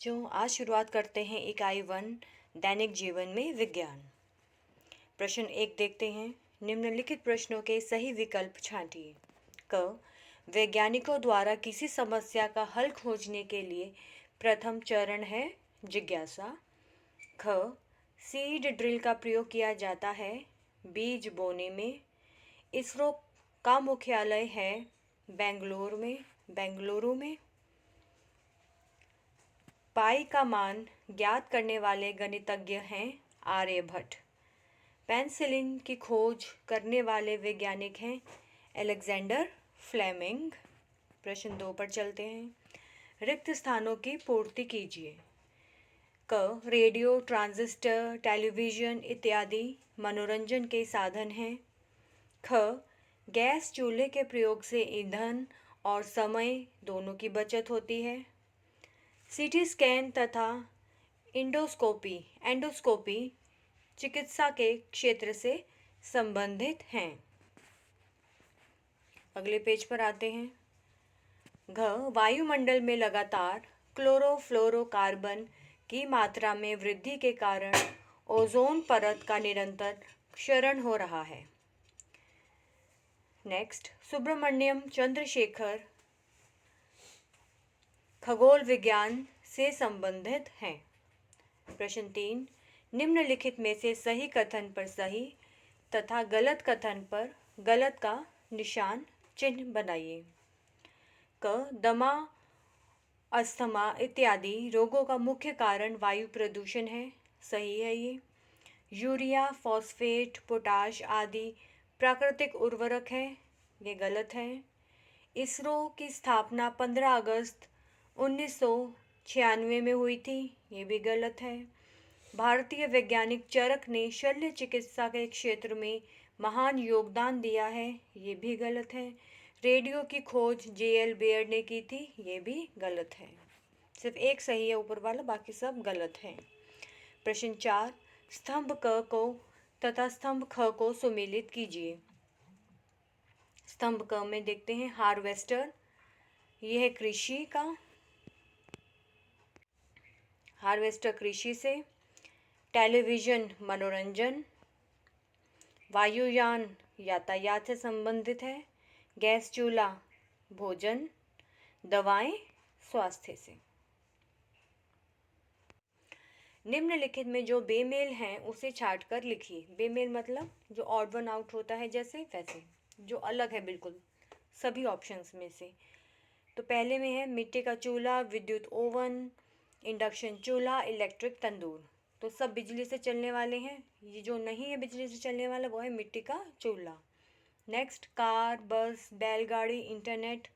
बच्चों, आज शुरुआत करते हैं इकाई 1 दैनिक जीवन में विज्ञान। प्रश्न 1 देखते हैं। निम्नलिखित प्रश्नों के सही विकल्प छांटिए। क वैज्ञानिकों द्वारा किसी समस्या का हल खोजने के लिए प्रथम चरण है जिज्ञासा। ख सीड ड्रिल का प्रयोग किया जाता है बीज बोने में। इसरो का मुख्यालय है बेंगलुरु में। पाई का मान ज्ञात करने वाले गणितज्ञ हैं आर्यभट्ट। पेनिसिलिन की खोज करने वाले वैज्ञानिक हैं अलेक्जेंडर फ्लेमिंग। प्रश्न 2 पर चलते हैं। रिक्त स्थानों की पूर्ति कीजिए। क रेडियो, ट्रांजिस्टर, टेलीविज़न इत्यादि मनोरंजन के साधन हैं। ख गैस चूल्हे के प्रयोग से ईंधन और समय दोनों की बचत होती है। सीटी स्कैन तथा एंडोस्कोपी चिकित्सा के क्षेत्र से संबंधित हैं। अगले पेज पर आते हैं। घ वायुमंडल में लगातार क्लोरोफ्लोरोकार्बन की मात्रा में वृद्धि के कारण ओजोन परत का निरंतर क्षरण हो रहा है। नेक्स्ट, सुब्रमण्यम चंद्रशेखर खगोल विज्ञान से संबंधित हैं। प्रश्न 3 निम्नलिखित में से सही कथन पर सही तथा गलत कथन पर गलत का निशान चिन्ह बनाइए। क दमा, अस्थमा इत्यादि रोगों का मुख्य कारण वायु प्रदूषण है। सही है ये। यूरिया, फॉस्फेट, पोटाश आदि प्राकृतिक उर्वरक है। ये गलत है। इसरो की स्थापना 15 अगस्त 1996 में हुई थी। ये भी गलत है। भारतीय वैज्ञानिक चरक ने शल्य चिकित्सा के क्षेत्र में महान योगदान दिया है। ये भी गलत है। रेडियो की खोज जे.एल. बेयर ने की थी। ये भी गलत है। सिर्फ एक सही है ऊपर वाला, बाकी सब गलत है। प्रश्न 4 स्तंभ क को तथा स्तंभ ख को सुमेलित कीजिए। स्तंभ क में देखते हैं हार्वेस्टर, यह है कृषि का। हार्वेस्टर कृषि से। टेलीविज़न मनोरंजन। वायुयान यातायात से संबंधित है। गैस चूल्हा भोजन। दवाएं स्वास्थ्य से। निम्नलिखित में जो बेमेल हैं उसे छांट कर लिखिए। बेमेल मतलब जो ऑड वन आउट होता है, जैसे वैसे जो अलग है बिल्कुल सभी ऑप्शंस में से। तो पहले में है मिट्टी का चूल्हा, विद्युत ओवन, इंडक्शन चूल्हा, इलेक्ट्रिक तंदूर। तो सब बिजली से चलने वाले हैं। ये जो नहीं है बिजली से चलने वाला वो है मिट्टी का चूल्हा। नेक्स्ट, कार, बस, बैलगाड़ी, इंटरनेट।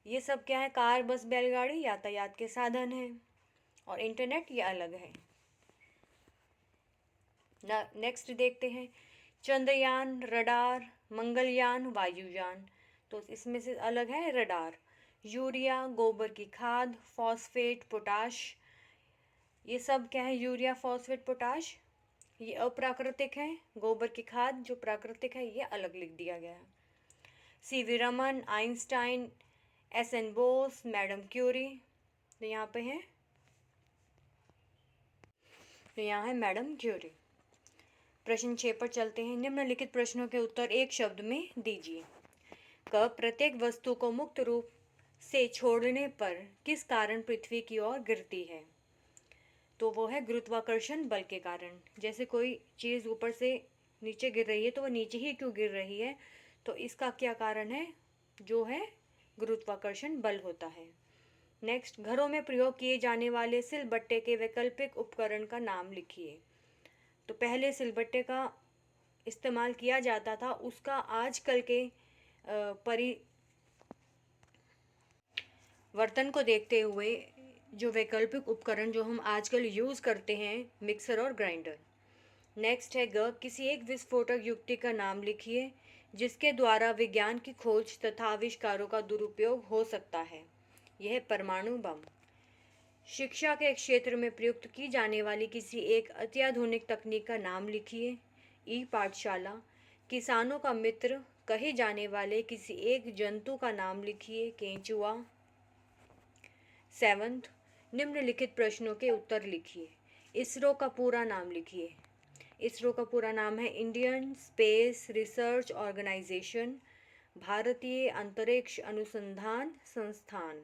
ये सब क्या है? कार, बस, बैलगाड़ी यातायात के साधन हैं और इंटरनेट ये अलग है। नेक्स्ट देखते हैं चंद्रयान, रडार, मंगलयान, वायुयान। तो इसमें से अलग है रडार। यूरिया, गोबर की खाद, फॉस्फेट, पोटाश। ये सब क्या है? यूरिया, फॉस्फेट, पोटाश ये अप्राकृतिक है। गोबर की खाद जो प्राकृतिक है ये अलग लिख दिया गया है। C V. Raman, Einstein, S N. Bose, madam Curie. तो यहाँ पे है, तो यहाँ है मैडम क्यूरी। प्रश्न 6 पर चलते हैं। निम्नलिखित प्रश्नों के उत्तर एक शब्द में दीजिए। क प्रत्येक वस्तु को मुक्त रूप से छोड़ने पर किस कारण पृथ्वी की ओर गिरती है? तो वो है गुरुत्वाकर्षण बल के कारण। जैसे कोई चीज़ ऊपर से नीचे गिर रही है तो वो नीचे ही क्यों गिर रही है? तो इसका क्या कारण है? जो है गुरुत्वाकर्षण बल होता है। नेक्स्ट, घरों में प्रयोग किए जाने वाले सिलबट्टे के वैकल्पिक उपकरण का नाम लिखिए। तो पहले सिलबट्टे का इस्तेमाल किया जाता था, उसका आजकल के परिवर्तन को देखते हुए जो वैकल्पिक उपकरण जो हम आजकल यूज़ करते हैं, मिक्सर और ग्राइंडर। नेक्स्ट है ग किसी एक विस्फोटक युक्ति का नाम लिखिए जिसके द्वारा विज्ञान की खोज तथा आविष्कारों का दुरुपयोग हो सकता है। यह है परमाणु बम। शिक्षा के क्षेत्र में प्रयुक्त की जाने वाली किसी एक अत्याधुनिक तकनीक का नाम लिखिए। ई पाठशाला। किसानों का मित्र कहे जाने वाले किसी एक जंतु का नाम लिखिए। केंचुआ। 7th, निम्नलिखित प्रश्नों के उत्तर लिखिए। इसरो का पूरा नाम लिखिए। इसरो का पूरा नाम है इंडियन स्पेस रिसर्च ऑर्गेनाइजेशन, भारतीय अंतरिक्ष अनुसंधान संस्थान।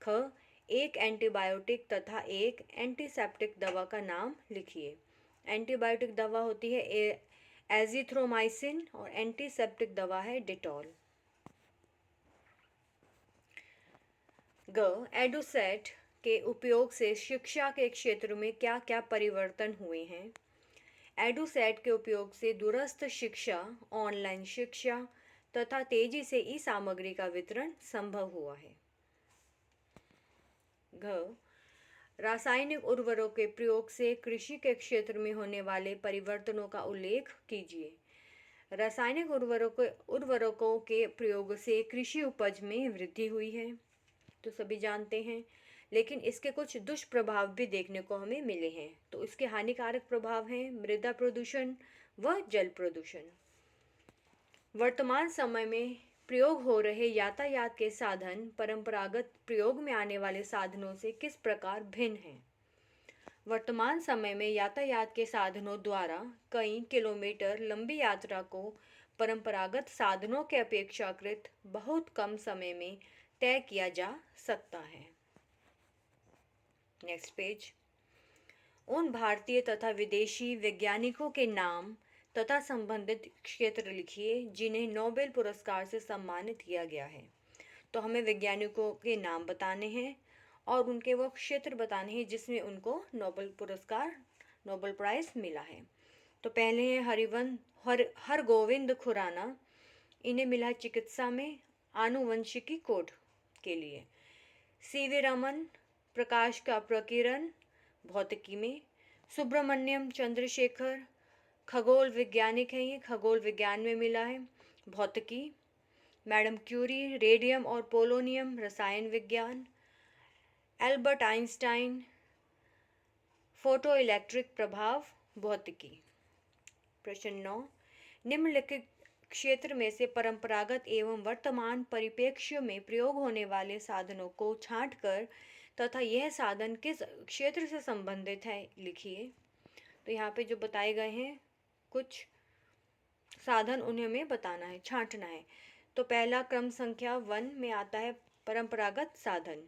ख, एक एंटीबायोटिक तथा एक एंटीसेप्टिक दवा का नाम लिखिए। एंटीबायोटिक दवा होती है एजिथ्रोमाइसिन और एंटीसेप्टिक दवा है डेटॉल। ग, एडुसेट के उपयोग से शिक्षा के क्षेत्र में क्या क्या परिवर्तन हुए हैं। एडुसेट के उपयोग से दूरस्थ शिक्षा, ऑनलाइन शिक्षा तथा तेजी से ई सामग्री का वितरण संभव हुआ है। घ, रासायनिक उर्वरकों के प्रयोग से कृषि के क्षेत्र में होने वाले परिवर्तनों का उल्लेख कीजिए। रासायनिक उर्वरकों के प्रयोग से कृषि उपज में वृद्धि हुई है, तो सभी जानते हैं, लेकिन इसके कुछ दुष्प्रभाव भी देखने को हमें मिले हैं। तो इसके हानिकारक प्रभाव हैं मृदा प्रदूषण व जल प्रदूषण। वर्तमान समय में प्रयोग हो रहे यातायात के साधन परंपरागत प्रयोग में आने वाले साधनों से किस प्रकार भिन्न हैं। वर्तमान समय में यातायात के साधनों द्वारा कई किलोमीटर लंबी यात्रा को परंपरागत साधनों के अपेक्षाकृत बहुत कम समय में तय किया जा सकता है। Next page. उन भारतीय तथा विदेशी वैज्ञानिकों के नाम तथा संबंधित क्षेत्र लिखिए जिन्हें नोबेल पुरस्कार से सम्मानित किया गया है। तो हमें वैज्ञानिकों के नाम बताने हैं और उनके वो क्षेत्र बताने हैं जिसमें उनको नोबेल प्राइज़ मिला है। तो पहले है हरगोविंद खुराना, इन्हें मिला है चिकित्सा में आनुवंशिकी कोड के लिए। सीवी रमन, प्रकाश का प्रकीर्णन भौतिकी में। सुब्रमण्यम चंद्रशेखर, खगोल वैज्ञानिक हैं, ये खगोल विज्ञान में मिला है। भौतिकी। मैडम क्यूरी, रेडियम और पोलोनियम रसायन विज्ञान। एल्बर्ट आइंस्टाइन, फोटो इलेक्ट्रिक प्रभाव भौतिकी। प्रश्न 9, निम्नलिखित क्षेत्र में से परंपरागत एवं वर्तमान परिप्रेक्ष्य में प्रयोग होने वाले साधनों को छांटकर तथा यह साधन किस क्षेत्र से संबंधित है लिखिए। तो यहाँ पे जो बताए गए हैं कुछ साधन, उन्हें हमें बताना है, छांटना है। तो पहला क्रम संख्या 1 में आता है परंपरागत साधन।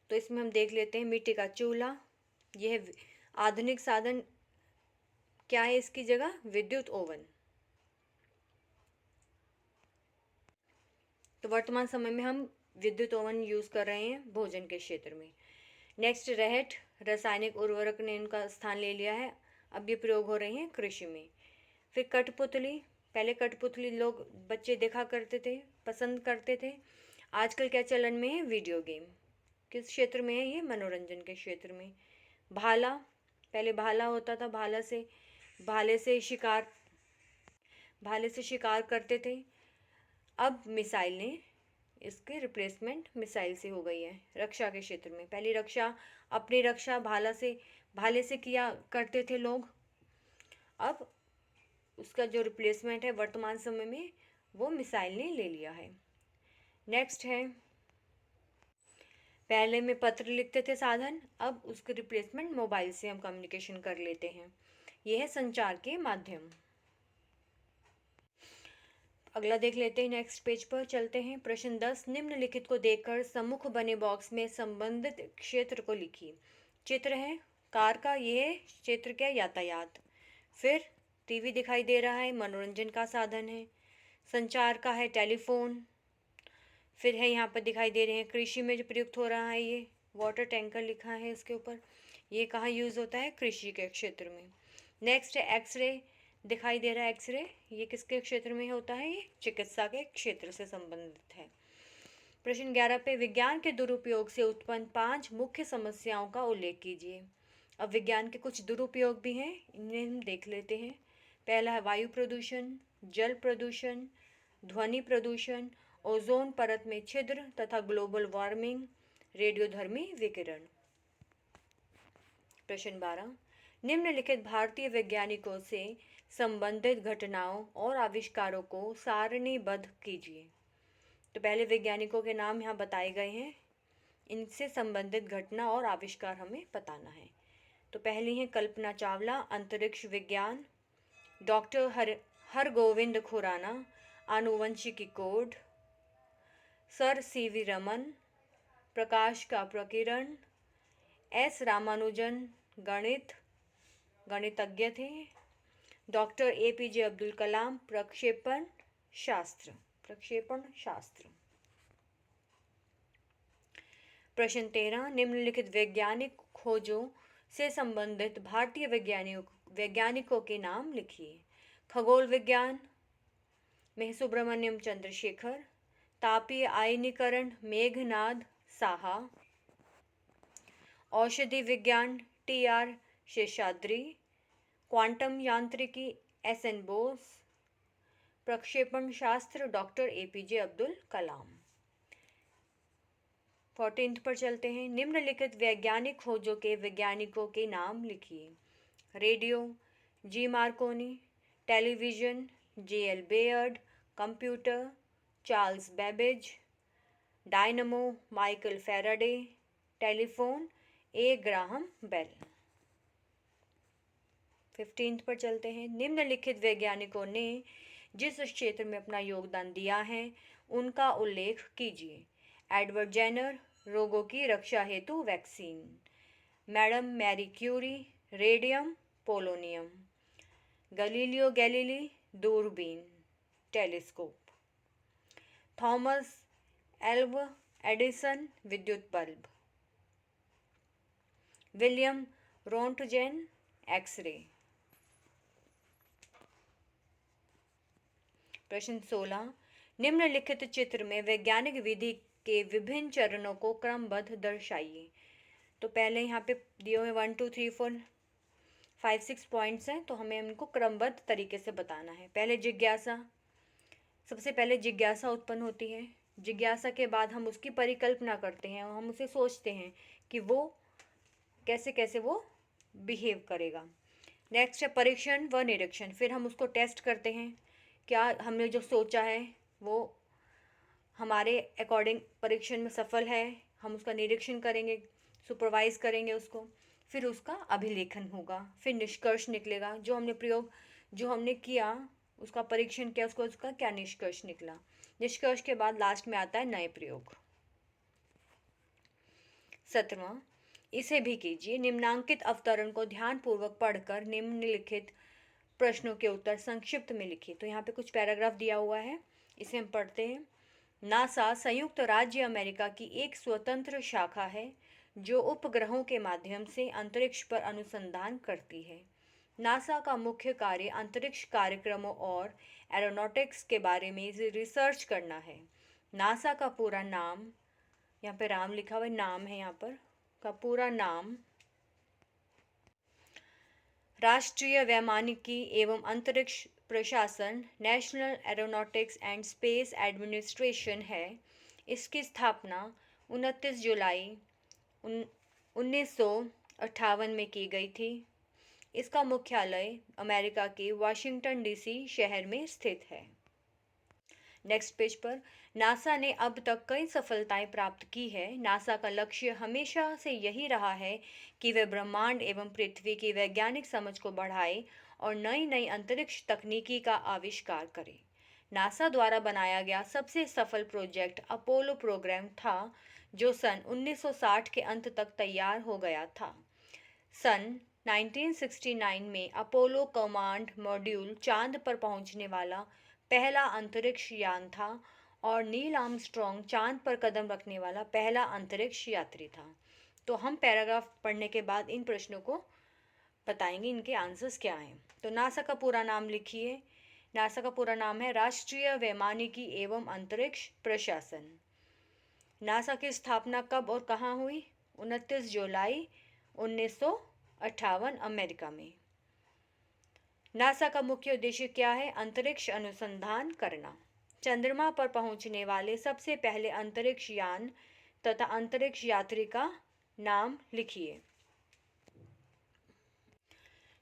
तो इसमें हम देख लेते हैं मिट्टी का चूल्हा, यह आधुनिक साधन क्या है इसकी जगह, विद्युत ओवन। तो वर्तमान समय में हम विद्युत ओवन यूज़ कर रहे हैं भोजन के क्षेत्र में। नेक्स्ट रहट, रासायनिक उर्वरक ने इनका स्थान ले लिया है, अब ये प्रयोग हो रहे हैं कृषि में। फिर कठपुतली, पहले कठपुतली लोग बच्चे देखा करते थे, पसंद करते थे। आजकल क्या चलन में है, वीडियो गेम। किस क्षेत्र में है ये, मनोरंजन के क्षेत्र में। भाला, पहले भाला होता था, भाले से शिकार करते थे। अब मिसाइल ने इसके रिप्लेसमेंट मिसाइल से हो गई है। रक्षा के क्षेत्र में पहले अपनी रक्षा भाले से किया करते थे लोग, अब उसका जो रिप्लेसमेंट है वर्तमान समय में वो मिसाइल ने ले लिया है। नेक्स्ट है, पहले में पत्र लिखते थे साधन, अब उसके रिप्लेसमेंट मोबाइल से हम कम्युनिकेशन कर लेते हैं। यह है संचार के माध्यम। अगला देख लेते हैं, नेक्स्ट पेज पर चलते हैं। प्रश्न 10, निम्नलिखित को देखकर सम्मुख बने बॉक्स में संबंधित क्षेत्र को लिखिए। चित्र है कार का, यह क्षेत्र क्या, यातायात। फिर टीवी दिखाई दे रहा है, मनोरंजन का साधन है। संचार का है टेलीफोन। फिर है यहाँ पर दिखाई दे रहे हैं कृषि में जो प्रयुक्त हो रहा है, ये वाटर टैंकर लिखा है इसके ऊपर, ये कहाँ यूज़ होता है, कृषि के क्षेत्र में। नेक्स्ट है एक्सरे, दिखाई दे रहा है एक्सरे, ये किसके क्षेत्र में होता है, ये चिकित्सा के क्षेत्र से संबंधित है। प्रश्न 11 पे विज्ञान के दुरुपयोग से उत्पन्न 5 मुख्य समस्याओं का उल्लेख कीजिए। अब विज्ञान के कुछ दुरुपयोग भी हैं, इन्हें हम देख लेते हैं। पहला है वायु प्रदूषण, जल प्रदूषण, ध्वनि प्रदूषण, ओजोन परत में छिद्र तथा ग्लोबल वार्मिंग, रेडियोधर्मी विकिरण। प्रश्न 12, निम्नलिखित भारतीय वैज्ञानिकों से संबंधित घटनाओं और आविष्कारों को सारणीबद्ध कीजिए। तो पहले वैज्ञानिकों के नाम यहाँ बताए गए हैं, इनसे संबंधित घटना और आविष्कार हमें बताना है। तो पहली है कल्पना चावला, अंतरिक्ष विज्ञान। डॉक्टर हरगोविंद खुराना, आनुवंशिकी कोड। सर सीवी रमन, प्रकाश का प्रकीर्ण। एस रामानुजन, गणितज्ञ थे। डॉक्टर एपीजे अब्दुल कलाम, प्रक्षेपण शास्त्र। प्रश्न 13, निम्नलिखित वैज्ञानिक खोजों से संबंधित भारतीय वैज्ञानिकों के नाम लिखिए। खगोल विज्ञान में सुब्रमण्यम चंद्रशेखर। तापीय आयनीकरण मेघनाद साहा। औषधि विज्ञान TR शेषाद्री। क्वांटम यांत्रिकी SN बोस। प्रक्षेपण शास्त्र डॉक्टर APJ अब्दुल कलाम। 14 पर चलते हैं। निम्नलिखित वैज्ञानिक खोजों के वैज्ञानिकों के नाम लिखिए। Radio G Marconi. Television JL Baird. Computer Charles Babbage. Dynamo Michael Faraday. Telephone A Graham Bell. 15 पर चलते हैं। निम्नलिखित वैज्ञानिकों ने जिस क्षेत्र में अपना योगदान दिया है उनका उल्लेख कीजिए। एडवर्ड जेनर, रोगों की रक्षा हेतु vaccine. Madam Marie Curie, radium polonium. Galileo Galilei, दूरबीन टेलीस्कोप। थॉमस एल्वा एडिसन, विद्युत बल्ब। William Rontgen, X ray. प्रश्न 16, निम्नलिखित चित्र में वैज्ञानिक विधि के विभिन्न चरणों को क्रमबद्ध दर्शाइए। तो पहले यहाँ पे दिए हुए 1 2 3 4 5 6 पॉइंट्स हैं, तो हमें उनको क्रमबद्ध तरीके से बताना है। पहले जिज्ञासा, सबसे पहले जिज्ञासा उत्पन्न होती है। जिज्ञासा के बाद हम उसकी परिकल्पना करते हैं और हम उसे सोचते हैं कि वो कैसे कैसे वो बिहेव करेगा। नेक्स्ट है परीक्षण व निरीक्षण, फिर हम उसको टेस्ट करते हैं, क्या हमने जो सोचा है वो हमारे अकॉर्डिंग परीक्षण में सफल है। हम उसका निरीक्षण करेंगे, सुपरवाइज करेंगे उसको, फिर उसका अभिलेखन होगा, फिर निष्कर्ष निकलेगा। जो हमने किया, उसका परीक्षण किया, उसका क्या निष्कर्ष निकला। निष्कर्ष के बाद लास्ट में आता है नए प्रयोग। 17वां, इसे भी कीजिए। निम्नांकित अवतरण को ध्यानपूर्वक पढ़कर निम्नलिखित प्रश्नों के उत्तर संक्षिप्त में लिखिए। तो यहाँ पे कुछ पैराग्राफ दिया हुआ है, इसे हम पढ़ते हैं। नासा संयुक्त राज्य अमेरिका की एक स्वतंत्र शाखा है जो उपग्रहों के माध्यम से अंतरिक्ष पर अनुसंधान करती है। नासा का मुख्य कार्य अंतरिक्ष कार्यक्रमों और एरोनॉटिक्स के बारे में रिसर्च करना है। नासा का पूरा नाम, यहाँ पे राम लिखा हुआ नाम है, यहाँ पर का पूरा नाम राष्ट्रीय वैमानिकी एवं अंतरिक्ष प्रशासन national aeronautics and space administration है। इसकी स्थापना 29 जुलाई 1958 में की गई थी। इसका मुख्यालय अमेरिका के वाशिंगटन DC शहर में स्थित है। नेक्स्ट पेज पर, नासा ने अब तक कई सफलताएं प्राप्त की है। नासा का लक्ष्य हमेशा से यही रहा है कि वह ब्रह्मांड एवं पृथ्वी की वैज्ञानिक समझ को बढ़ाए और नई नई अंतरिक्ष तकनीकी का आविष्कार करे। नासा द्वारा बनाया गया सबसे सफल प्रोजेक्ट अपोलो प्रोग्राम था, जो सन 1960 के अंत तक तैयार हो गया था। सन 1969 में अपोलो कमांड मॉड्यूल चांद पर पहुंचने वाला पहला अंतरिक्ष यान था और नील आर्मस्ट्रॉन्ग चांद पर कदम रखने वाला पहला अंतरिक्ष यात्री था। तो हम पैराग्राफ पढ़ने के बाद इन प्रश्नों को बताएंगे, इनके आंसर्स क्या हैं। तो नासा का पूरा नाम लिखिए। नासा का पूरा नाम है राष्ट्रीय वैमानिकी एवं अंतरिक्ष प्रशासन। नासा की स्थापना कब और कहाँ हुई? 29 जुलाई 1958 अमेरिका में। नासा का मुख्य उद्देश्य क्या है? अंतरिक्ष अनुसंधान करना। चंद्रमा पर पहुंचने वाले सबसे पहले अंतरिक्ष यान तथा अंतरिक्ष यात्री का नाम लिखिए।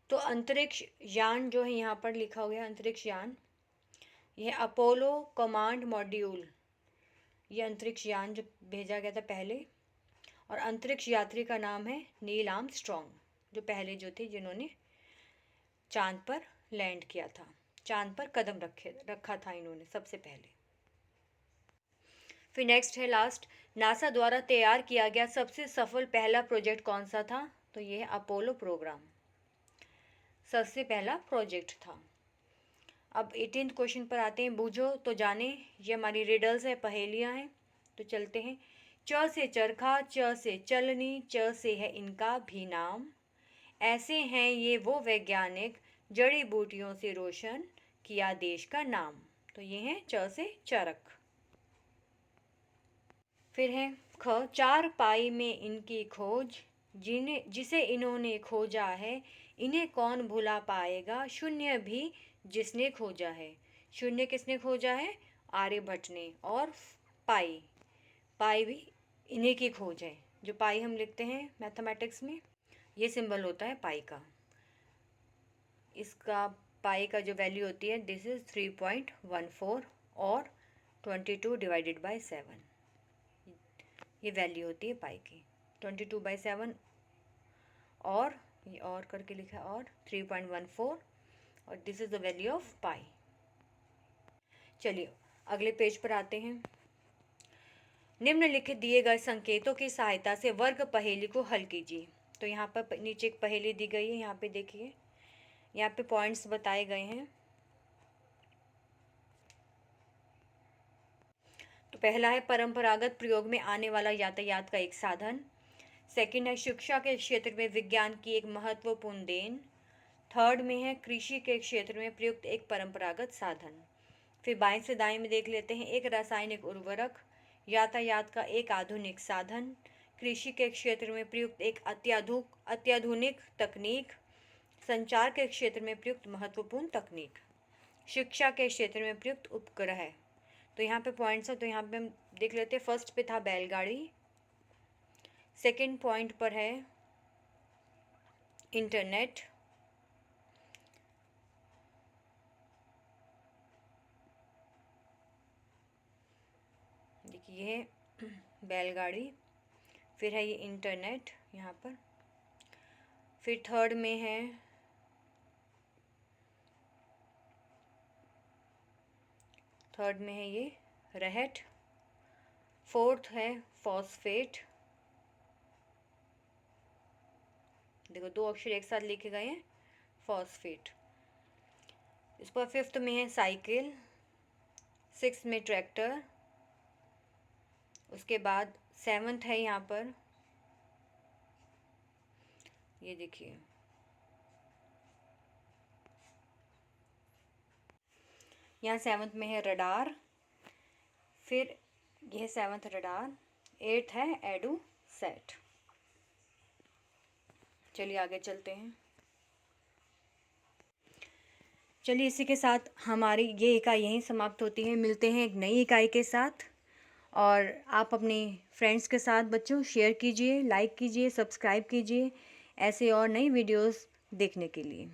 तो अंतरिक्ष यान जो है यहाँ पर लिखा हुआ है, अंतरिक्ष यान, यह अपोलो कमांड मॉड्यूल, ये अंतरिक्ष यान जो भेजा गया था पहले, और अंतरिक्ष यात्री का नाम है नील आर्मस्ट्रॉन्ग, जो पहले जो थे जिन्होंने चांद पर लैंड किया था, चांद पर कदम रखा था इन्होंने सबसे पहले। फिर नेक्स्ट है लास्ट, नासा द्वारा तैयार किया गया सबसे सफल पहला प्रोजेक्ट कौन सा था? तो ये है अपोलो प्रोग्राम, सबसे पहला प्रोजेक्ट था। अब 18th क्वेश्चन पर आते हैं, बूझो तो जाने। ये हमारी रिडल्स है, पहेलियां हैं। तो चलते हैं। च से चरखा, च से चलनी, च से है इनका भी नाम, ऐसे हैं ये वो वैज्ञानिक, जड़ी बूटियों से रोशन किया देश का नाम। तो ये है च से चरख। फिर है ख, चार पाई में इनकी खोज, जिसे इन्होंने खोजा है, इन्हें कौन भुला पाएगा, शून्य भी जिसने खोजा है। शून्य किसने खोजा है? आर्यभट्ट ने। और पाई, पाई भी इन्हीं की खोज है। जो पाई हम लिखते हैं मैथमेटिक्स में, ये सिंबल होता है पाई का। इसका पाई का जो वैल्यू होती है, दिस इज 3.14 और 22 डिवाइडेड बाय 7, ये वैल्यू होती है पाई की। 22/7 और ये और करके लिखा है और 3.14 और this is the value of pi. चलिए अगले पेज पर आते हैं। निम्नलिखित दिए गए संकेतों की सहायता से वर्ग पहेली को हल कीजिए। तो यहाँ पर नीचे एक पहेली दी गई है, यहाँ पे देखिए, यहाँ पे पॉइंट्स बताए गए हैं। तो पहला है परंपरागत प्रयोग में आने वाला यातायात का एक साधन। सेकंड है शिक्षा के क्षेत्र में विज्ञान की एक महत्वपूर्ण देन। थर्ड में है कृषि के क्षेत्र में प्रयुक्त एक परंपरागत साधन। फिर बाएं से दाएं में देख लेते हैं। एक रासायनिक उर्वरक, यातायात का एक आधुनिक साधन, कृषि के क्षेत्र में प्रयुक्त एक अत्याधुनिक तकनीक, संचार के क्षेत्र में प्रयुक्त महत्वपूर्ण तकनीक, शिक्षा के क्षेत्र में प्रयुक्त उपग्रह। तो यहाँ पे पॉइंट्स है, तो यहाँ पे हम देख लेते हैं। फर्स्ट पे था बैलगाड़ी, सेकंड पॉइंट पर है इंटरनेट, देखिए ये बैलगाड़ी, फिर है ये इंटरनेट यहाँ पर, फिर थर्ड में है ये रहट, फोर्थ है फॉस्फेट। देखो दो अक्षर एक साथ लिखे गए हैं, फॉस्फेट। इस पर फिफ्थ में है साइकिल, सिक्स्थ में ट्रैक्टर, उसके बाद सेवंथ है यहाँ पर, ये देखिए यहाँ सेवंथ में है रडार, फिर यह सेवंथ रडार, एट्थ है एडू सेट। चलिए आगे चलते हैं। चलिए इसी के साथ हमारी ये इकाई यहीं समाप्त होती है। मिलते हैं एक नई इकाई के साथ, और आप अपने फ्रेंड्स के साथ बच्चों शेयर कीजिए, लाइक कीजिए, सब्सक्राइब कीजिए ऐसे और नई वीडियोस देखने के लिए।